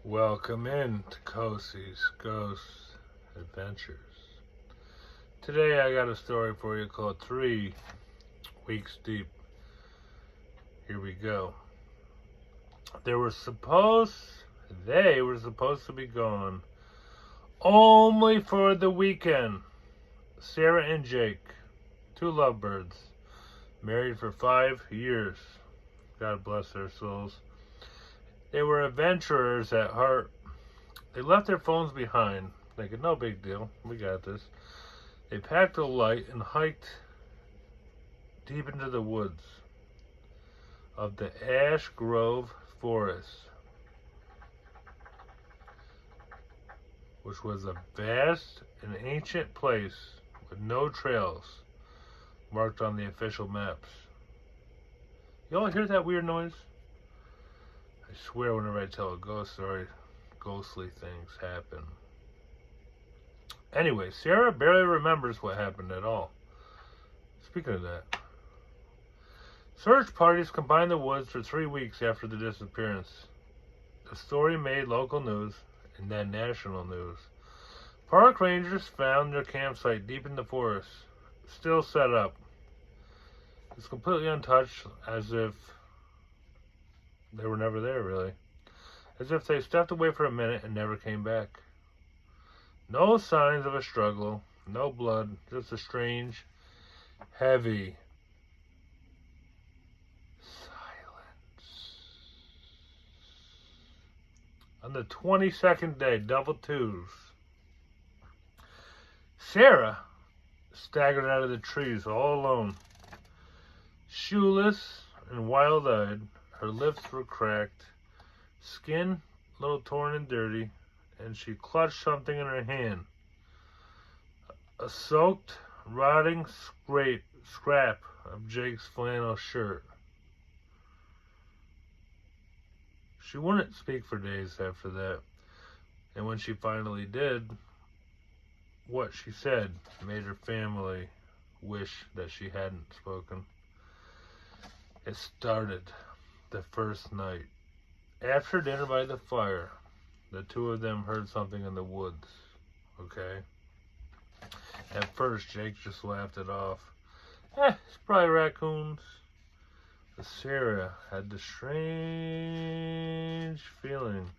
Welcome in to Kosie's Ghost Adventures. Today I got a story for you called 3 Weeks Deep. Here we go. They were supposed to be gone only for the weekend. Sarah and Jake, 2 lovebirds, married for 5 years. God bless their souls. They were adventurers at heart. They left their phones behind, thinking, no big deal, we got this. They packed a light and hiked deep into the woods of the Ash Grove Forest, which was a vast and ancient place with no trails marked on the official maps. You all hear that weird noise? I swear whenever I tell a ghost story, ghostly things happen. Anyway, Sarah barely remembers what happened at all. Speaking of that, search parties combined the woods for 3 weeks after the disappearance. The story made local news and then national news. Park rangers found their campsite deep in the forest, still set up. It's completely untouched, as if they were never there, really. As if they stepped away for a minute and never came back. No signs of a struggle, no blood, just a strange, heavy silence. On the 22nd day, double twos, Sarah staggered out of the trees all alone. Shoeless and wild-eyed, her lips were cracked, skin a little torn and dirty, and she clutched something in her hand. A soaked, rotting scrap of Jake's flannel shirt. She wouldn't speak for days after that, and when she finally did, what she said made her family wish that she hadn't spoken. It started the first night. After dinner by the fire, the 2 of them heard something in the woods, okay? At first, Jake just laughed it off. It's probably raccoons. But Sarah had the strange feeling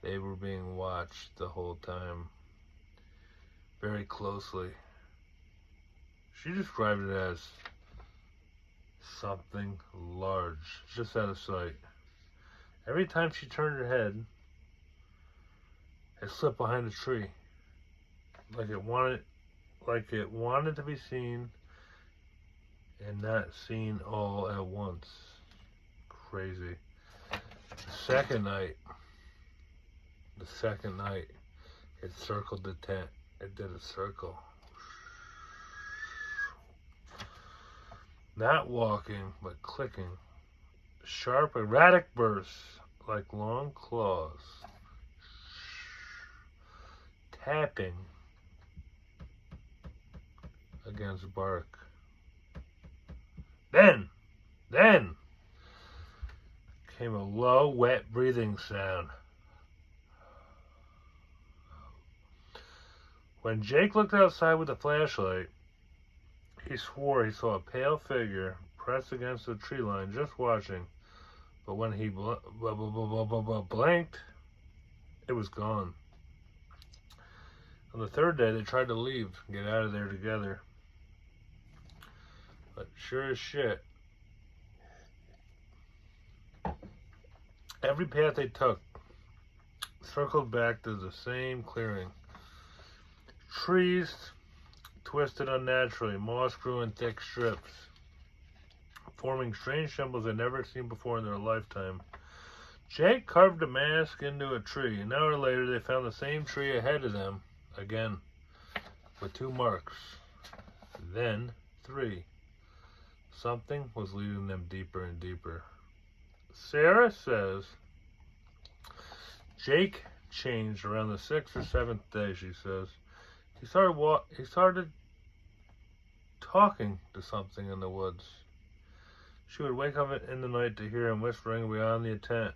they were being watched the whole time, very closely. She described it as something large, just out of sight. Every time she turned her head, it slipped behind a tree, like it wanted to be seen and not seen all at once. Crazy. The second night, it circled the tent. It did a circle. Not walking, but clicking. Sharp, erratic bursts like long claws. Tapping against bark. Then came a low, wet breathing sound. When Jake looked outside with a flashlight, he swore he saw a pale figure pressed against the tree line, just watching. But when he blinked, it was gone. On the 3rd day, they tried to leave, get out of there together. But sure as shit, every path they took circled back to the same clearing. Trees twisted unnaturally, moss grew in thick strips, forming strange symbols they'd never seen before in their lifetime. Jake carved a mask into a tree. An hour later, they found the same tree ahead of them, again, with 2 marks. Then 3. Something was leading them deeper and deeper. Sarah says Jake changed around the 6th or 7th day, she says. He started talking to something in the woods. She would wake up in the night to hear him whispering beyond the tent.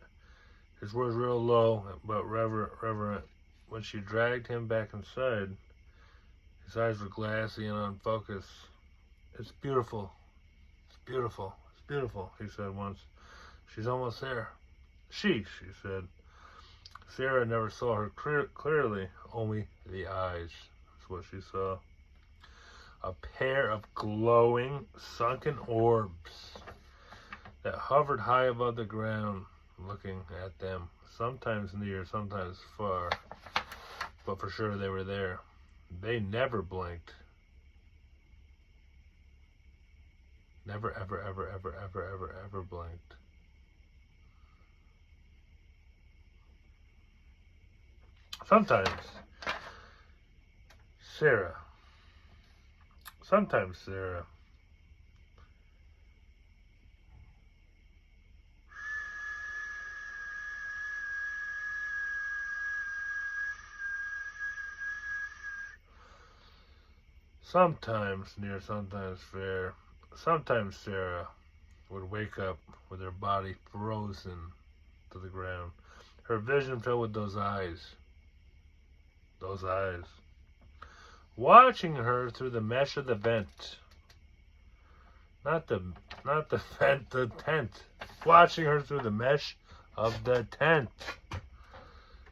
His words real low but reverent. When she dragged him back inside, his eyes were glassy and unfocused. It's beautiful. It's beautiful. It's beautiful, he said once. She's almost there. She said. Sarah never saw her clearly, only the eyes. That's what she saw. A pair of glowing, sunken orbs that hovered high above the ground, looking at them, sometimes near, sometimes far, but for sure they were there. They never blinked. Never, ever blinked. Sometimes Sarah sometimes near, sometimes fair. Sometimes Sarah would wake up with her body frozen to the ground, her vision filled with those eyes, watching her through the mesh of the vent. Not the vent, the tent. Watching her through the mesh of the tent.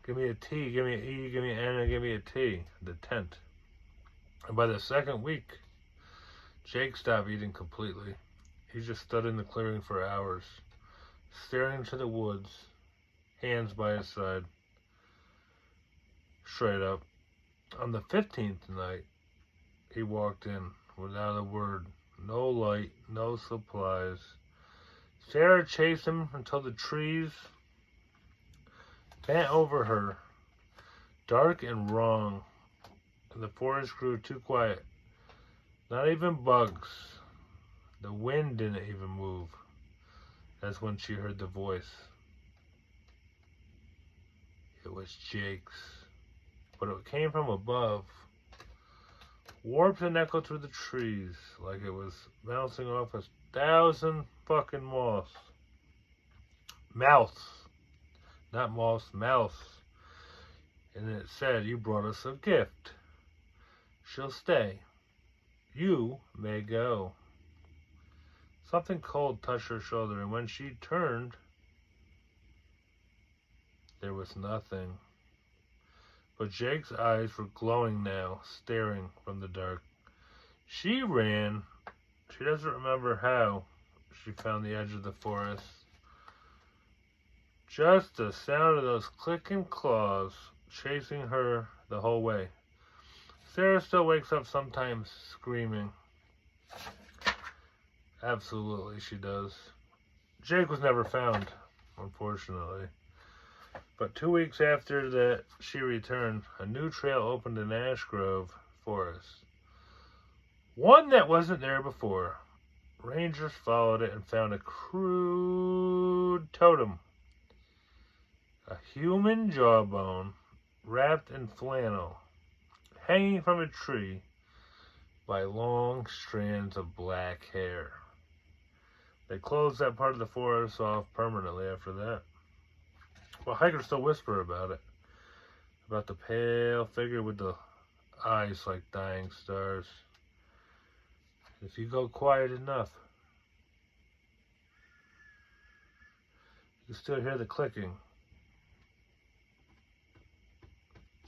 Give me a T, give me an E, give me an N, and give me a T. The tent. And by the second week, Jake stopped eating completely. He just stood in the clearing for hours, staring into the woods, hands by his side, straight up. On the 15th night, he walked in without a word, no light, no supplies. Sarah chased him until the trees bent over her, dark and wrong, and the forest grew too quiet. Not even bugs. The wind didn't even move. That's when she heard the voice. It was Jake's, but it came from above, warped and echoed through the trees like it was bouncing off 1,000 fucking moths. Mouths. Not moths, mouths. And it said, "You brought us a gift. She'll stay. You may go." Something cold touched her shoulder, and when she turned, there was nothing. But Jake's eyes were glowing now, staring from the dark. She ran. She doesn't remember how she found the edge of the forest. Just the sound of those clicking claws chasing her the whole way. Sarah still wakes up sometimes screaming. Absolutely she does. Jake was never found, unfortunately. But 2 weeks after that she returned, a new trail opened in Ash Grove Forest. One that wasn't there before. Rangers followed it and found a crude totem. A human jawbone wrapped in flannel, hanging from a tree by long strands of black hair. They closed that part of the forest off permanently after that. Well, hikers still whisper about it. About the pale figure with the eyes like dying stars. If you go quiet enough, you still hear the clicking.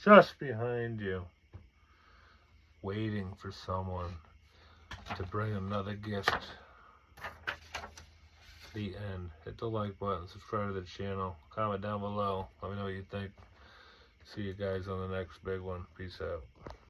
Just behind you. Waiting for someone to bring another gift. The end. Hit the like button, subscribe to the channel, comment down below, let me know what you think. See you guys on the next big one. Peace out.